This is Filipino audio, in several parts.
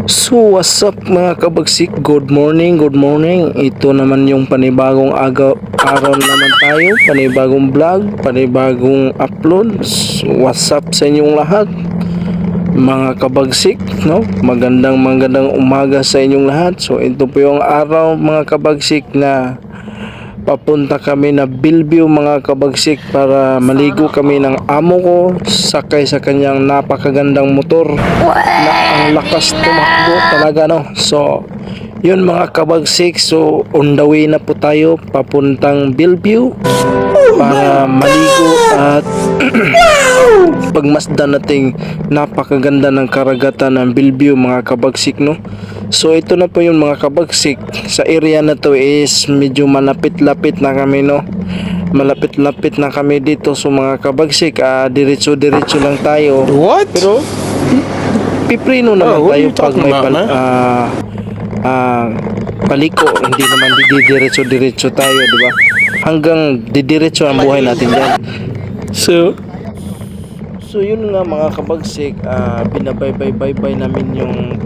So what's up mga kabagsik, good morning, good morning. Ito naman yung panibagong araw naman tayo, panibagong vlog, panibagong upload. What's up sa inyong lahat mga kabagsik, no? Magandang umaga sa inyong lahat. So ito po yung araw mga kabagsik na papunta kami na Bilbao mga kabagsik para maligo kami ng amo ko sakay sa kanyang napakagandang motor na ang lakas tumakbo talaga, no. So yun mga kabagsik, so on the way na po tayo papuntang Bilbao para maligo at pagmasdan nating napakaganda ng karagatan ng Bilbao mga kabagsik, no. So ito na po yung mga kabagsik, sa area na to is medyo malapit-lapit na kami, no. Malapit-lapit na kami dito. So mga kabagsik, diretso-diretso lang tayo. What? Pero piprino naman what tayo are you pag talking may about, man? paliko. Hindi naman didiretso-diretso tayo, di ba? Hanggang didiretso ang buhay natin dyan. So yun nga mga kabagsik, binabaybay namin yung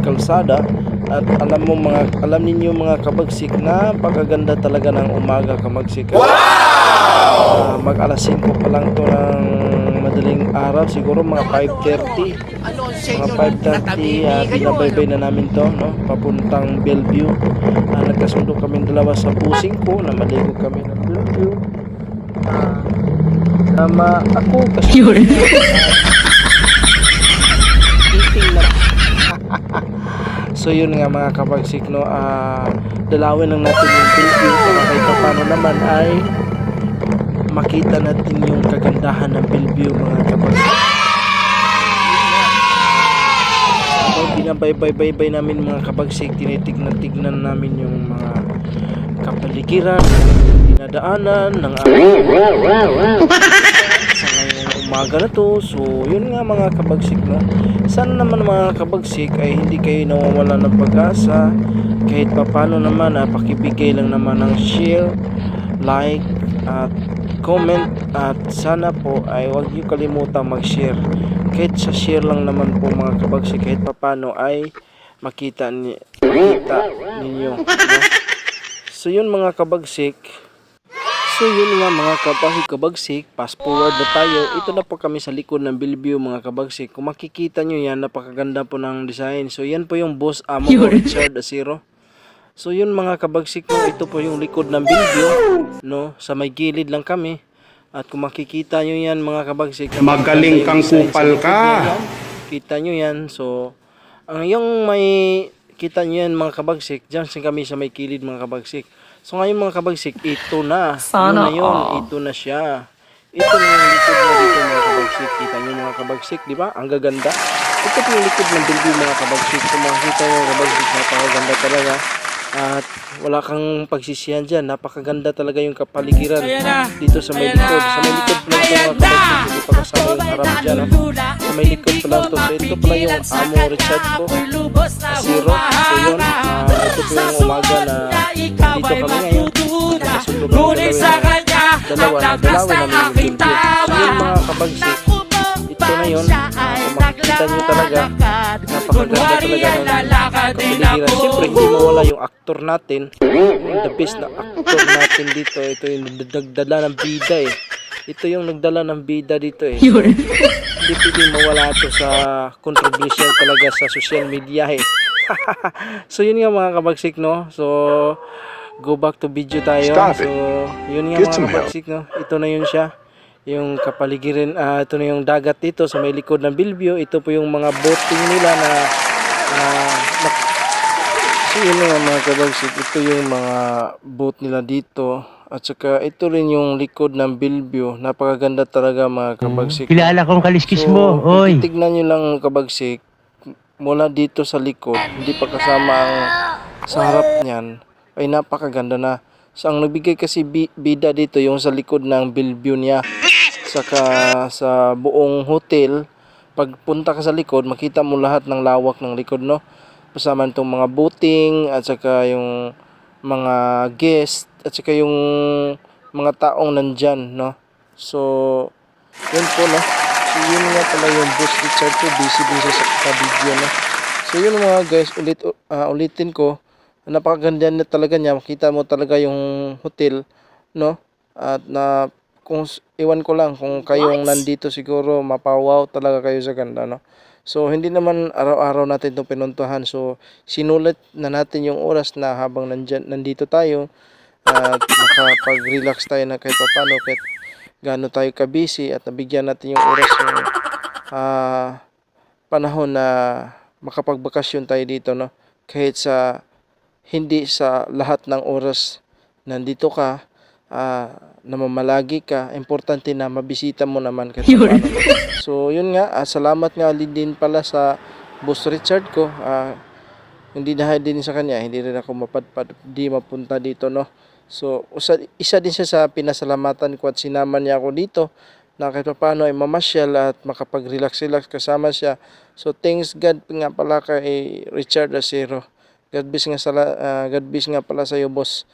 kalsada at alam ninyo mga kabagsik, napakaganda talaga ng umaga kabagsik. Wow! Mag alas 5 pa lang to ng madaling araw, siguro mga 5:30. Mga 5:30, binabaybay na namin to, no, papuntang Bellevue. Nagkasundo kami dalawa sa busing ko na maligo kami ng Bellevue. Ako kasi eating na. So yun nga mga kabagsik, no, dalawin lang natin yung Bellevue para kahit paano naman ay makita natin yung kagandahan ng Bellevue mga kabagsik. Binabaybay namin mga kabagsik, tinitignan namin yung mga kapaligiran, dinadaanan ng sa ngayong umaga na to. So yun nga mga kabagsik, no, sana naman mga kabagsik ay hindi kayo nawawala ng pag-asa. Kahit papano naman, pakibigay lang naman ng share, like at comment, at sana po ay huwag niyo kalimutang mag-share. Kahit sa share lang naman po mga kabagsik, kahit papano ay makita ninyo, no? So yun mga kabagsik. So yun nga mga kabagsik, fast forward na tayo. Ito na po kami sa likod ng Bellevue mga kabagsik. Kung makikita nyo yan, napakaganda po ng design. So yan po yung boss amo ko, Richard Asiro. So yun mga kabagsik, no, ito po yung likod ng Bellevue, no, sa may gilid lang kami. At kung makikita nyo yan mga kabagsik, Magaling kang kupal ka. Kita nyo yan. So ang yung may kita nyo yan mga kabagsik, dyan kami sa may kilid mga kabagsik. So ngayon mga kabagsik, ito na. Ito na siya. Ito na yung likod na dito mga kabagsik. Kita nyo mga kabagsik, di ba? Ang gaganda. Ito po yung likod ng Bellevue mga kabagsik. Kung makikita nyo mga kabagsik, napakaganda talaga. At wala kang pagsisihan dyan. Napakaganda talaga yung kapaligiran dito sa may likod. Sa may likod pa lang ito mga kabagsik. Hindi pa kasama yung harap dyan, no? Sa may likod pa lang ito. So ito pala yung amo Richard ko, Asiro. So yun, ito po yung umaga na dito kami ngayon. Nakasundo kami dalawin namin yung Bellevue. So yun mga kabagsik, ito na yun. Kung makikita nyo talaga, napakaganda talaga ng kapaligiran. Siyempre hindi mawala yung aktor natin, the best na aktor natin dito. Ito yung nagdala ng bida eh. Ito yung nagdala ng bida dito eh. So, hindi pwedeng mawala ito sa controversial talaga sa social media eh. So yun nga mga kabagsik, no. So go back to video tayo. So yun nga mga kabagsik, no. Ito na yun siya, yung kapaligiran. Ito na yung dagat dito sa may likod ng Bellevue. Ito po yung mga boating nila na so yun nga mga kabagsik, ito yung mga boat nila dito. At saka ito rin yung likod ng Bellevue. Napakaganda talaga mga kabagsik. Kilala kong kaliskis mo, oy. Tignan nyo lang kabagsik, mula dito sa likod, hindi pa kasama ang sa harap niyan, ay napakaganda na. So ang nagbigay kasi bida dito yung sa likod ng Bellevue niya. Saka sa buong hotel, pagpunta ka sa likod, makita mo lahat ng lawak ng likod, no? Kasama itong mga boating, at saka yung mga guest, at saka yung mga taong nandyan, no? So yun po, no. So yun nga pala yung boss Richard ko, busy sa video, no. So yun mga guys, ulitin ko, napakaganda na talaga niya. Makita mo talaga yung hotel, no? At na kung iwan ko lang kung kayong nandito siguro mapawaw talaga kayo sa ganda, no? So hindi naman araw-araw natin itong pinuntahan. So sinulat na natin yung oras na habang nandito tayo at makapag-relax tayo na kahit paano, kahit gaano tayo ka-busy, at nabigyan natin yung oras, yung panahon na makapagbakasyon tayo dito, no? Kahit sa hindi sa lahat ng oras nandito ka, namamalagi ka, importante na mabisita mo naman kahit paano. So yun nga, salamat nga din pala sa Boss Richard ko. Hindi dahil din sa kanya, hindi rin ako di mapunta dito, no? So isa din siya sa pinasalamatan ko, at sinama niya ako dito na kahit paano ay mamasyal at makapag-relax kasama siya. So thanks God nga pala kay Richard Acero. God bless nga pala sa iyo, boss.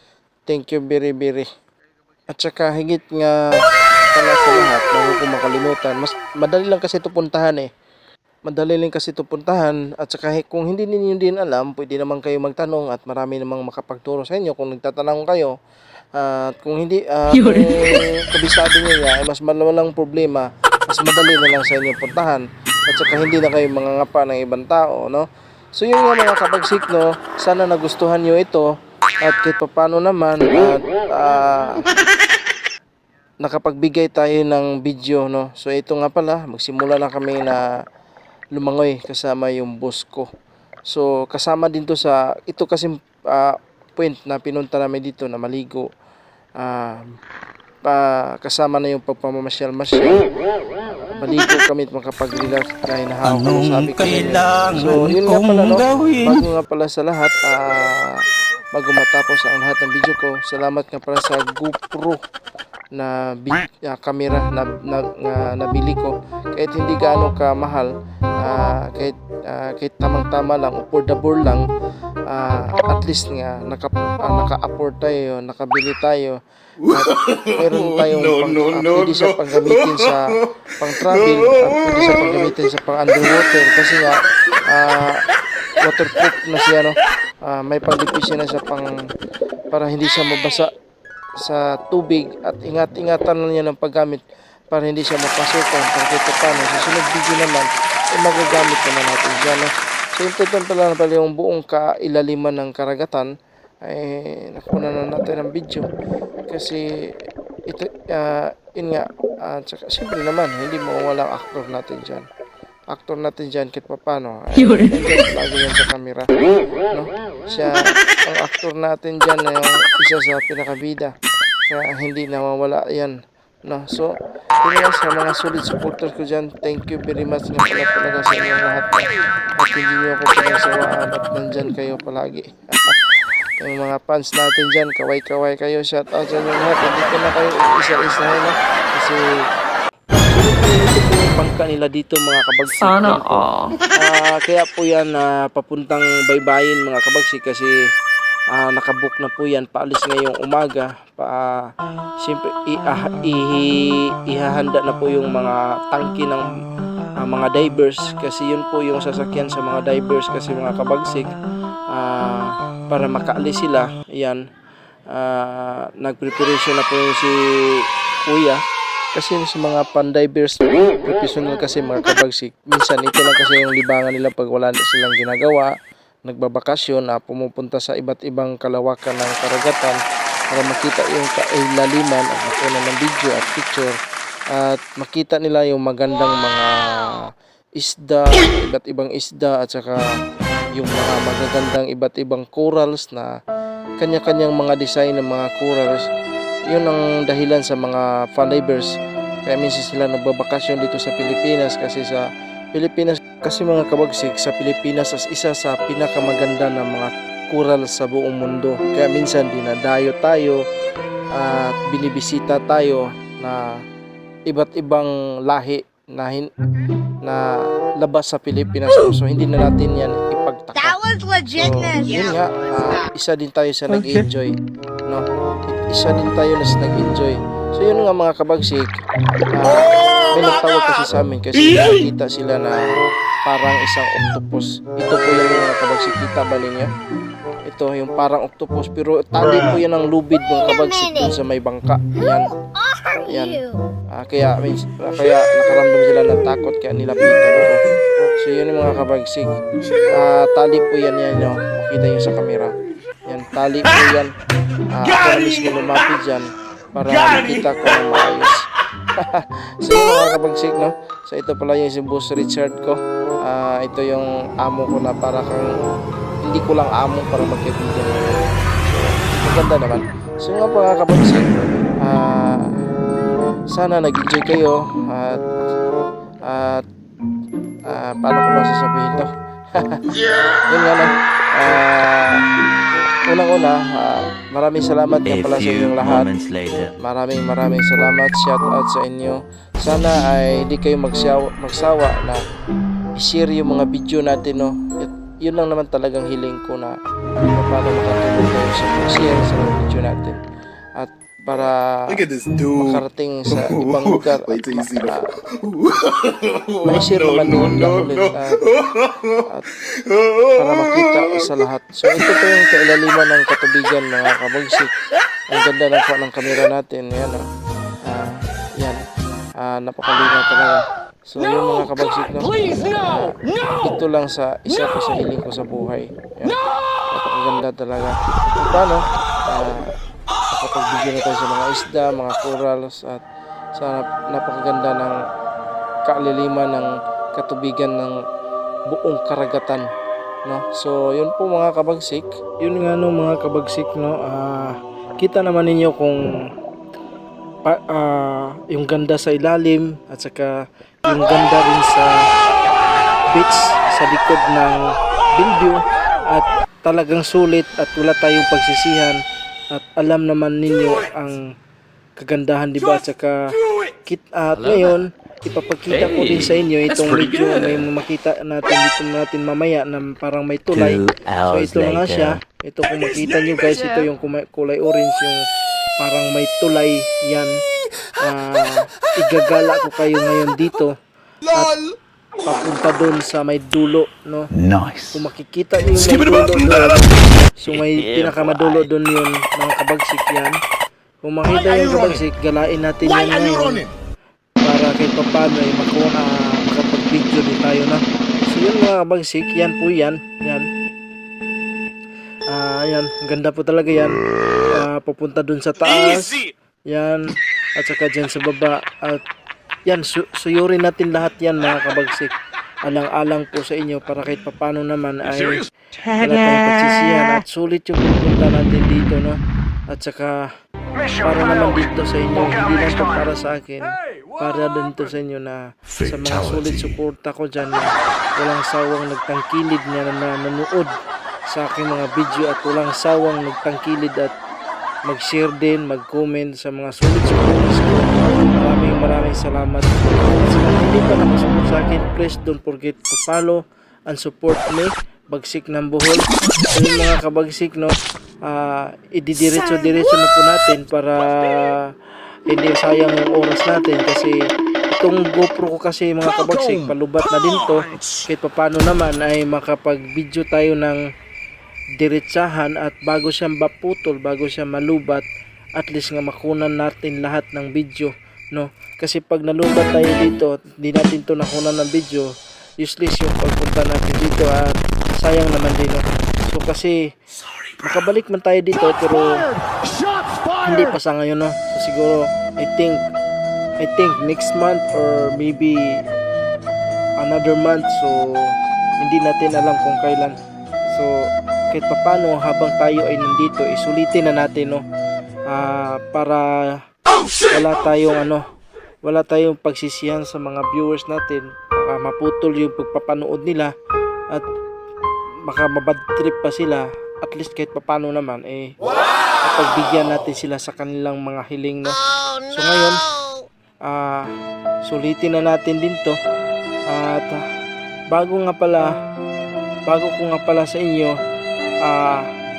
Thank you very very. At saka higit nga pala sa lahat, bago ko makalimutan, mas madali lang kasi ito puntahan eh. Madali lang kasi ito puntahan, at saka kung hindi ninyo din alam, pwede naman kayo magtanong at marami namang makapagturo sa inyo kung nagtatanong kayo. At kung hindi, kung kabisado nyo niya, ay mas malalang problema, mas madali na lang sa inyo puntahan. At saka hindi na kayo mangangapa ng ibang tao, no? So yun nga mga kabagsik, no? Sana nagustuhan nyo ito, at kahit papano naman, at nakapagbigay tayo ng video, no? So ito nga pala, magsimula na kami na lumangoy kasama yung boss ko. So kasama din to sa ito kasi point na pinunta namin dito na maligo. Kasama na yung pagpamamasyal-masyal. Maligo kami at makapag-relax dahil nahawak ko, sabi ko. So yun nga pala, no? Bago nga pala sa lahat, bago matapos ang lahat ng video ko, salamat nga pala sa GoPro na camera na nabili ko. Kahit hindi gaano ka mahal, kahit tamang-tama lang, affordable lang, at least nga naka-afford tayo, nakabili tayo, at meron tayong pwede siya panggamitin sa pang-travel, at pwede siya panggamitin sa pang-underwater, kasi nga waterproof na siya, no? May pang-dipis na siya para hindi siya mabasa sa tubig, at ingat-ingatan lang niya ng paggamit para hindi siya mapasukan. Pagkita paano sa sunod video naman ay magagamit naman natin dyan, no? So important pala yung buong kailaliman ng karagatan ay nakuna na natin ang video, kasi ito yun nga, tsaka siyempre naman hindi mawawala ang actor natin dyan kahit papano ay nandiyan lagi yan sa camera, no? Siya ang actor natin dyan ay isa sa pinakabida, kaya hindi nawawala yan, no? So yun nga, sa mga solid supporters ko dyan, thank you very much nga pala talaga sa inyong lahat, at hindi nyo ako pinagsawaan at nandyan kayo palagi. Yung mga fans natin dyan, kaway kayo, shout out sa inyong lahat. Hindi ko na kayo isa-isahin, no? Kasi ito yung bangka nila dito mga kabagsik. Sana kaya po yan papuntang baybayin mga kabagsik, kasi nakabook na po yan, paalis ngayong umaga. Siyempre ihahanda na po yung mga tangki ng mga divers, kasi yun po yung sasakyan sa mga divers, kasi mga kabagsik, para makaalis sila. Ayan, nagpreparation na po yung si kuya, kasi sa mga pan-divers professional kasi mga kabagsik, minsan ito lang kasi yung libangan nila pag wala silang ginagawa, nagbabakasyon, pumupunta sa iba't ibang kalawakan ng karagatan para makita yung kailaliman at makuna ng video at picture, at makita nila yung magandang mga isda, iba't ibang isda, at saka yung mga magagandang iba't ibang corals na kanya-kanyang mga design ng mga corals. Yun ang dahilan sa mga fan divers, kaya minsan sila nagbabakasyon dito sa Pilipinas, kasi sa Pilipinas kasi mga kabagsik, sa Pilipinas as isa sa pinakamaganda ng mga corals sa buong mundo. Kaya minsan dinadayo tayo at binibisita tayo na iba't ibang lahi na labas sa Pilipinas. So hindi na natin yan ipagtaka. That was legitness. So, yun nga, isa din tayo sa nag-enjoy, no? Isa din tayo na sa nag-enjoy. So yun nga mga kabagsik, may nagtawag kasi sa amin kasi nakita sila na parang isang octopus. Ito po yung mga kabagsik, kita ba ninyo? Ito yung parang octopus, pero tali po yan ng lubid mga kabagsik dun sa may bangka. Yan. Kaya nakaramdam sila ng takot kaya nilapitan ko. So yun yung mga kabagsik. Tali po yan no. Makita nyo sa camera. Yan, tali po yan. Ako na mismo lumapit dyan para makita ko ng maayos. So yun mga kabagsik, no? So ito pala yung si Boss Richard ko. Ito yung amo ko na para kang hindi ko lang amo para magkaibigan. So maganda naman. So nga mga kabagsik, sana nag-enjoy kayo at paano ko ba sasabihin to? Yun nga lang. Unang-una, maraming salamat nga pala sa inyong lahat. Maraming salamat. Shout out sa inyo. Sana ay hindi kayo magsawa na i-share yung mga video natin, no? Yun lang naman talagang hiling ko na paano makatulong kayo sa mag-share sa mga video natin. At para makarating sa ibang lugar at ma-share naman din ulit at para makita sa lahat. So ito po yung kailaliman ng katubigan mga kabagsik. Ang ganda lang po ng camera natin. Yan yan. Napakalinaw talaga. So yung mga kabagsik, no? Ito lang sa isa ko sa hiling ko sa buhay. Yan. Napakaganda talaga. Paano? Nakapagbigyan na tayo sa mga isda, mga corals at sa napakaganda ng kaliliman ng katubigan ng buong karagatan, no? So yun po mga kabagsik. Yun nga no mga kabagsik, no? Kita naman ninyo kung yung ganda sa ilalim at saka yung ganda rin sa beach sa likod ng Bellevue at talagang sulit at wala tayong pagsisihan. At alam naman ninyo ang kagandahan, di ba? At saka at ngayon ipapakita ko din sa inyo itong video. May makita natin mamaya na parang may tulay. So ito na nga siya. Ito kung makita nyo guys, ito yung kulay orange, yung parang may tulay. Yan. Igagala ko kayo ngayon dito at papunta doon sa may dulo, no? Nice. Kung makikita niyo yung may dulo doon, so may pinakamadulo doon yun mga kabagsik. Yan. Kung makita yung kabagsik, galain natin yan ngayon para kahit paano ay makapag-video din tayo na. So yun mga kabagsik, yan po yan. Yan. Yan, ganda po talaga yan. Papunta doon sa taas. Yan. At saka dyan sa baba. At yan, suyurin natin lahat yan mga kabagsik. Alang-alang po sa inyo para kahit papano naman ay wala tayong pagsisihan at sulit yung pupunta natin dito, no? At saka para naman dito sa inyo, hindi lang ito para sa akin, para din ito sa inyo na sa mga sulit suporta ko dyan na walang sawang nagtangkilid na nanonood sa aking mga video at walang sawang nagtangkilid at mag-share din, mag-comment sa mga sulit supporters ko. Maraming salamat. At sa mga hindi pa nakasupport sa akin, please don't forget to follow and support me, Bagsik ng Bohol. So yung mga kabagsik, no, ididiretso na po natin para hindi sayang yung oras natin kasi itong GoPro ko kasi mga kabagsik, palubat na din to. Kahit paano naman ay makapag-video tayo ng diretsahan at bago siya maputol, bago siya malubat, at least nga makunan natin lahat ng video, no? Kasi pag nalubat tayo dito, hindi natin to nakunan ng video, useless yung pagpunta natin dito at sayang naman din, no? So kasi makabalik man tayo dito pero hindi pa sa ngayon, no? So siguro I think next month or maybe another month, so hindi natin alam kung kailan. So kahit papano habang tayo ay nandito, isulitin na natin, no? Para wala tayong pagsisihan sa mga viewers natin, maputol yung pagpapanood nila at baka mabad trip pa sila. At least kahit papano naman pagbigyan natin sila sa kanilang mga hiling, no? So ngayon sulitin na natin din to. At bago ko nga pala sa inyo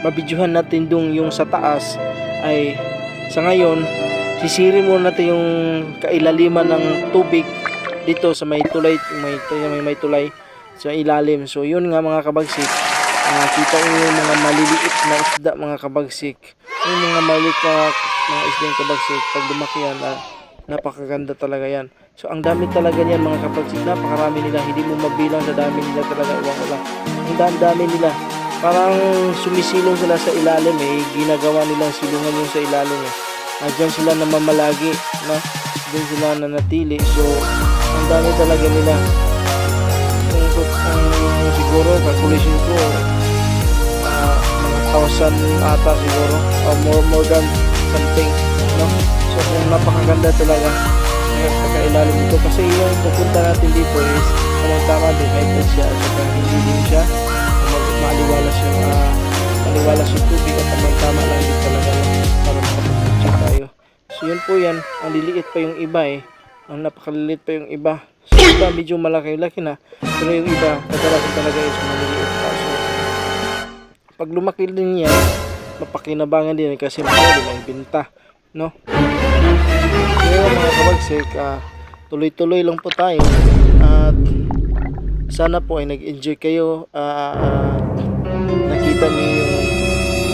mabidyohan natin yung sa taas, ay sa ngayon sisirin muna natin yung kailaliman ng tubig dito sa may tulay, may tulay. sa ilalim. So yun nga mga kabagsik, kita nyo yung mga maliliit na isda mga kabagsik. Yung mga maliit na mga isda yung kabagsik, pag lumaki yan, napakaganda talaga yan. So ang dami talaga niyan mga kabagsik, napakarami nila, hindi mo mabilang sa dami nila talaga, iwan ko lang. Ang dami nila, parang sumisilong sila sa ilalim ginagawa nilang silungan yung sa ilalim Diyan sila namamalagi, no? Diyan sila nanatili. So ang dami talaga nila. Siguro calculation ko mga 1,000 ata siguro, more than something, no? So kung napakaganda talaga pagkailalim dito, kasi yung pupunta natin dito is tama din, kahit siya so hindi din siya maliwalas yung tubig at tama lang din talaga para makapag-check tayo. So yun po yan, ang liliit pa yung iba ang napakaliliit pa yung iba. So iba medyo malaki-laki na, pero yung iba kadalasan talaga is maliliit pa. So pag lumaki din yan, mapakinabangan din kasi pwede lang binta, no? So mga kabagsik, tuloy-tuloy lang po tayo at sana po ay nag-enjoy kayo. Nakita niyo yung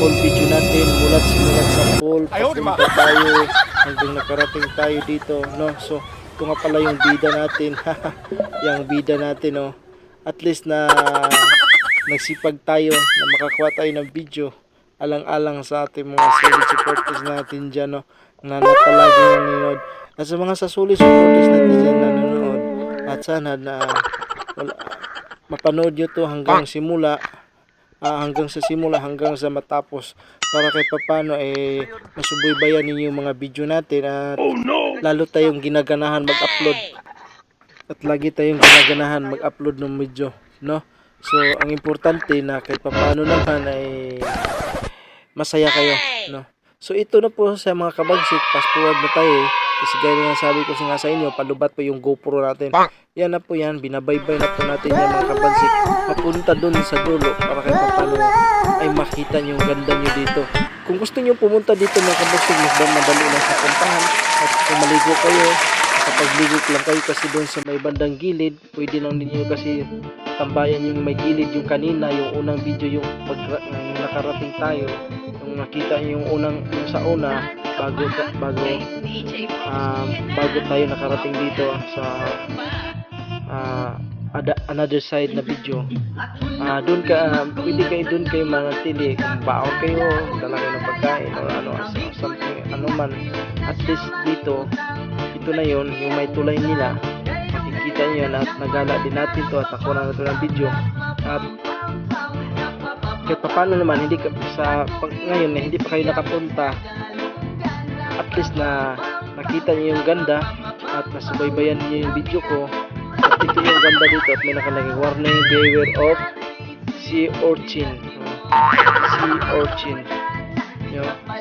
whole video natin mula sa pool papunta tayo hanggang nakarating tayo dito, no? So ito nga pala yung bida natin yung bida natin, no? At least na nagsipag tayo na makakuha tayo ng video alang-alang sa ating mga solid supporters natin dyan, no? Na napalagi nanonood at sa mga solid supporters natin dyan na nanonood, at sana na mapanood nyo to hanggang simula hanggang sa matapos, para kahit papano masubaybayan ninyo yung mga video natin at lalo tayong ginaganahan mag-upload at lagi tayong ginaganahan mag-upload ng video, no? So ang importante na kahit papano naman ay masaya kayo, no? So ito na po sa mga kabagsik, fast forward na tayo kasi gaya nga sabi ko nga sa inyo, palubat po yung GoPro natin. Yan na po yan, binabaybay na po natin yan mga kabagsik papunta dun sa dulo para kahit paano ay makita nyo yung ganda nyo dito. Kung gusto nyo pumunta dito mga kabagsik, mas madali lang sa puntahan at kung maligo kayo, kapag ligo lang kayo kasi dun sa may bandang gilid, pwede lang ninyo kasi tambayan yung may gilid. Yung kanina, yung unang video, yung pag nakarating tayo, yung nakita yung unang yung sa una bago tayo nakarating dito sa another side na video, doon kayo manatili kung baon kayo, dala kayo ng pagkain o something, man, at least dito ito na yon yung may tulay nila, makikita nyo na nagala din natin to at nakuha na ito ng video. At kahit paano naman ngayon hindi pa kayo nakapunta, at least na nakita niyo yung ganda at nasubaybayan niyo yung video ko at ito yung ganda dito at may nakalagay warning, beware of sea urchin,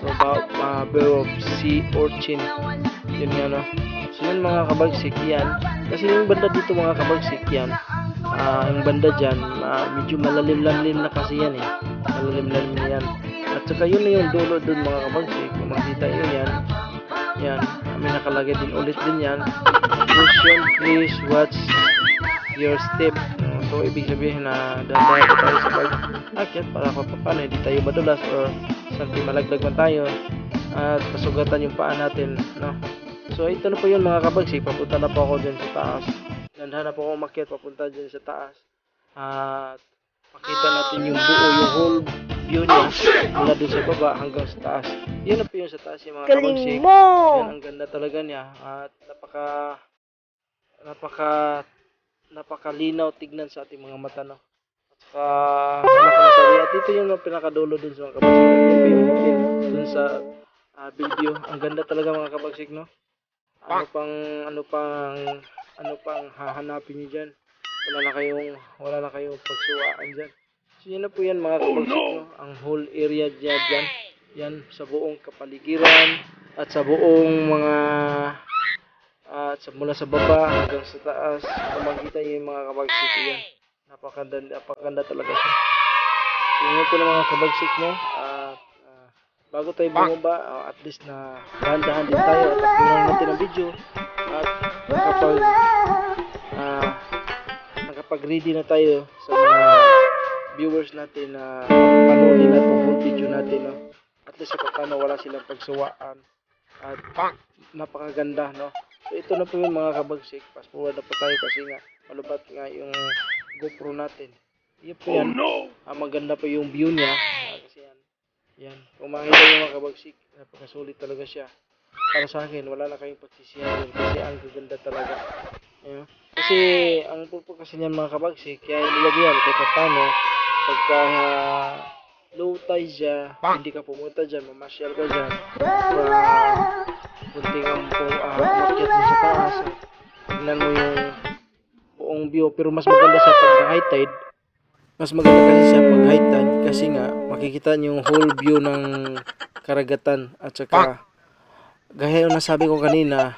so about beware of sea urchin, yun nga, no? So yun mga kabagsik, yan kasi yung banda dito mga kabagsik, yan yung banda dyan medyo malalim-lalim na kasi yan malalim-lalim na yan. At saka yun na yung dulo dun mga kabagsik, kung makita yun yan may nakalagay din ulit din yan, caution, please watch your step. So ibig sabihin na dahan-dahan pa tayo sa pag-akyat para paano hindi tayo madulas or something malaglag man tayo at masugatan yung paa natin, no? So ito na po yun mga kabagsik, papunta na po ako dyan sa taas, dahan-dahan na po ako umakyat papunta dyan sa taas at pakita natin yung buo, yung whole view niya mula dun sa baba hanggang sa taas. Yun na po yung sa taas yung mga kabagsik. Yan, ang ganda talaga niya at napakalinaw tignan sa ating mga mata, no? At saka at ito yung pinakadulo dun sa mga kabagsik. Yan po yung hotel dun sa video. Ang ganda talaga mga kabagsik, no? Ano pang hahanapin niyo dyan? Wala na kayong pagsuwaan dyan. So yan na po yan mga kabagsik, no? Ang whole area dyan, yan sa buong kapaligiran at sa buong mga mula sa baba hanggang sa taas, kung makita nyo yung mga kabagsik, yan napakaganda talaga siya. So yun po na mga kabagsik, no? Bago tayo bumaba, at least na dahan-dahan din tayo at tingnan natin ang video at makapag-ready na tayo sa mga viewers natin na panunin na itong whole video natin, no? At least sa paano wala silang pagsuwaan at napakaganda, no? So ito na po yung mga kabagsik, fast forward na po tayo kasi nga malubat nga yung GoPro natin. Yun po yan. Maganda pa yung view niya. Kasi yan, kung makita nyo mga kabagsik, napakasulit talaga siya. Para sa akin, wala na kayong pagsisihan kasi ang gaganda talaga. Ayan. Kasi ang purpose kasi niyan mga kabagsik, kaya nilagyan kahit paano pagka low tide siya, hindi ka pumunta dyan, mamasyal ka dyan, kunti kang umakyat mo sa taas, tignan mo yung buong view. Pero mas maganda sa pag high tide, mas maganda kasi siya pag high tide kasi nga makikita niyo yung whole view ng karagatan at saka gaya yung nasabi ko kanina,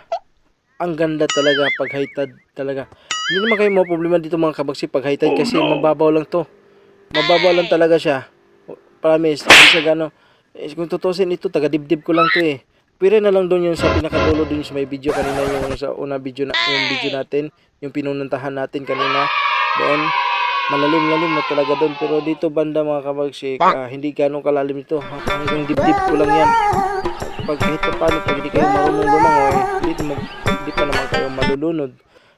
ang ganda talaga pag high tide talaga. Hindi naman kayo mga problema dito mga kabagsik pag high tide kasi mababaw lang to. Mababaw lang talaga siya. Promise, hindi siya gano. Kung tutusin ito, taga dibdib ko lang to eh. Pero na lang doon yung sa pinakadulo doon sa may video kanina, yung sa una video na yung video natin, yung pinununtahan natin kanina. Doon malalim-lalim na talaga doon, pero dito banda mga kabagsik, hindi ganong kalalim ito. Hanggang dibdib ko lang yan. Pag kahit paano, pag hindi kayo marunong lumangoy, hindi pa naman kayo malulunod.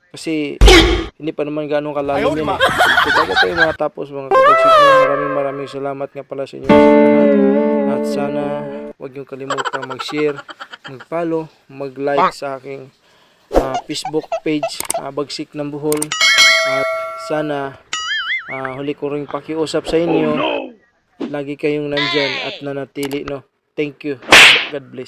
Kasi hindi pa naman ganong kalalim yan eh. So bago tayo matapos mga kabagsik, maraming salamat nga pala sa inyo sa lahat. At sana huwag niyong kalimutan mag-share, mag-follow, mag-like sa aking Facebook page, Bagsik ng Bohol. At sana huli ko ring pakiusap sa inyo, lagi kayong nandyan at nanatili, no? Thank you. God bless.